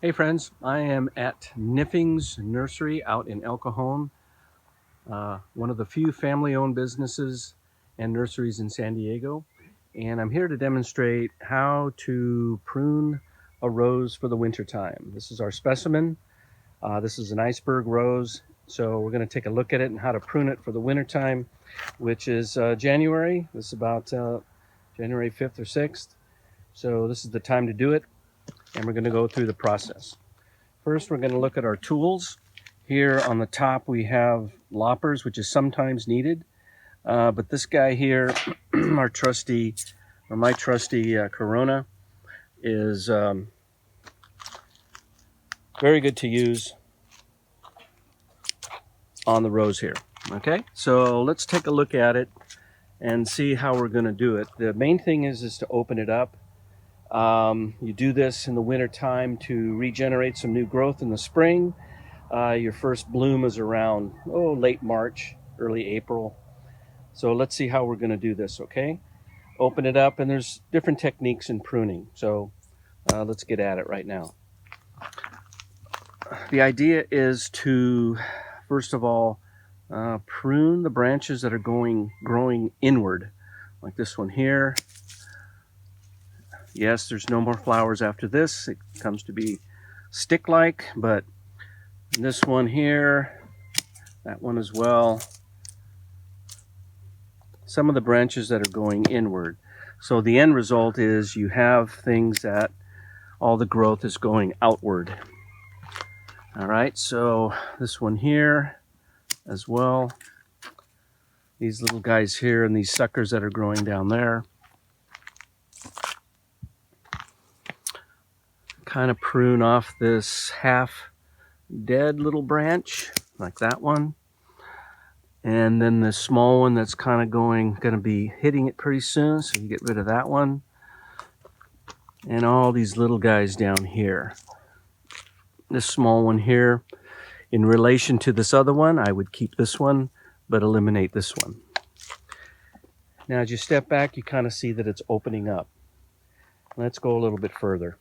Hey friends, I am at Niffing's Nursery out in El Cajon, one of the few family-owned businesses and nurseries in San Diego. And I'm here to demonstrate how to prune a rose for the winter time. This is our specimen. This is an iceberg rose. So we're going to take a look at it and how to prune it for the winter time, which is January. This is about January 5th or 6th. So this is the time to do it. And we're going to go through the process. First, we're going to look at our tools. Here on the top, we have loppers, which is sometimes needed. But this guy here, my trusty Corona, is very good to use on the rose here. Okay, so let's take a look at it and see how we're going to do it. The main thing is to open it up. You do this in the winter time to regenerate some new growth in the spring. Your first bloom is around late March, early April. So let's see how we're going to do this, okay? Open it up, and there's different techniques in pruning. So let's get at it right now. The idea is to, first of all, prune the branches that are growing inward, like this one here. Yes, there's no more flowers after this. It comes to be stick-like, but this one here, that one as well, some of the branches that are going inward. So the end result is you have things that all the growth is going outward. All right, so this one here as well. These little guys here and these suckers that are growing down there. Kind of prune off this half dead little branch like that one, and then the small one that's kind of going to be hitting it pretty soon, so you get rid of that one, and all these little guys down here. This small one here, in relation to this other one, I would keep this one but eliminate this one. Now as you step back, you kind of see that it's opening up. Let's go a little bit further.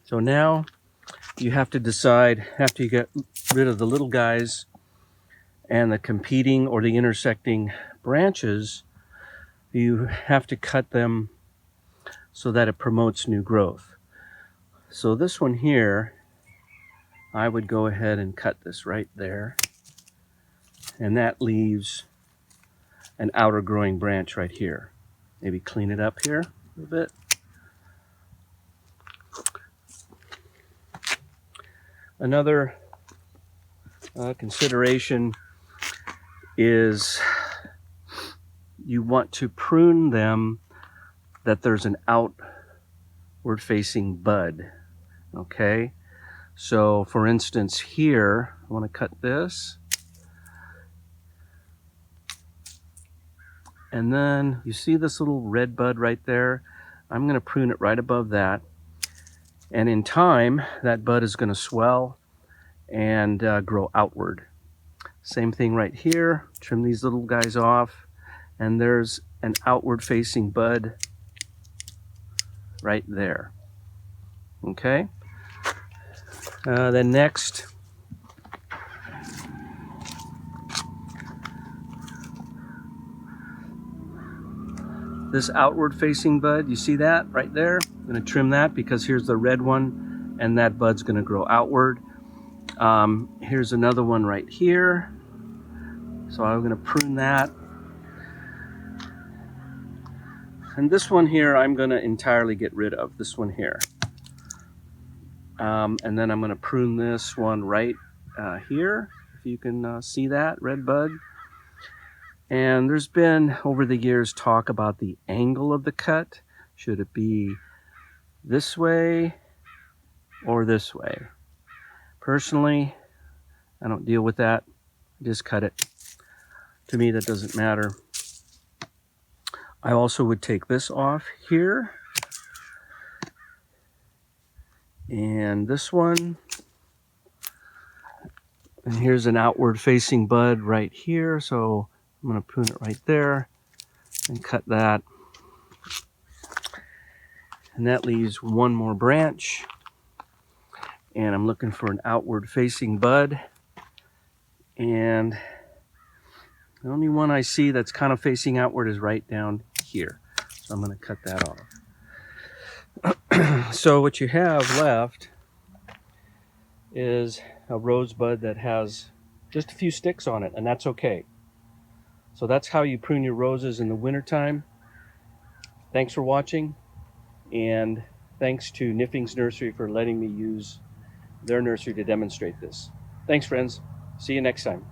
So now you have to decide, after you get rid of the little guys and the competing or the intersecting branches, you have to cut them so that it promotes new growth. So this one here, I would go ahead and cut this right there. And that leaves an outer growing branch right here. Maybe clean it up here a little bit. Another consideration is you want to prune them that there's an outward facing bud. Okay, so for instance here, I want to cut this, and then you see this little red bud right there. I'm going to prune it right above that. And in time, that bud is going to swell and grow outward. Same thing right here. Trim these little guys off, and there's an outward facing bud right there. Okay. Then next, this outward facing bud, you see that right there? I'm going to trim that because here's the red one, and that bud's going to grow outward. Here's another one right here, so I'm going to prune that. And this one here I'm going to entirely get rid of, this one here. And then I'm going to prune this one right here, if you can see that red bud. And there's been over the years talk about the angle of the cut. Should it be this way or this way? Personally, I don't deal with that. Just cut it. To me, that doesn't matter. I also would take this off here. And this one. And here's an outward facing bud right here. So I'm going to prune it right there and cut that. And that leaves one more branch. And I'm looking for an outward facing bud. And the only one I see that's kind of facing outward is right down here. So I'm going to cut that off. So what you have left is a rosebud that has just a few sticks on it, and that's okay. So that's how you prune your roses in the wintertime. Thanks for watching, and thanks to Niffing's Nursery for letting me use their nursery to demonstrate this. Thanks, friends. See you next time.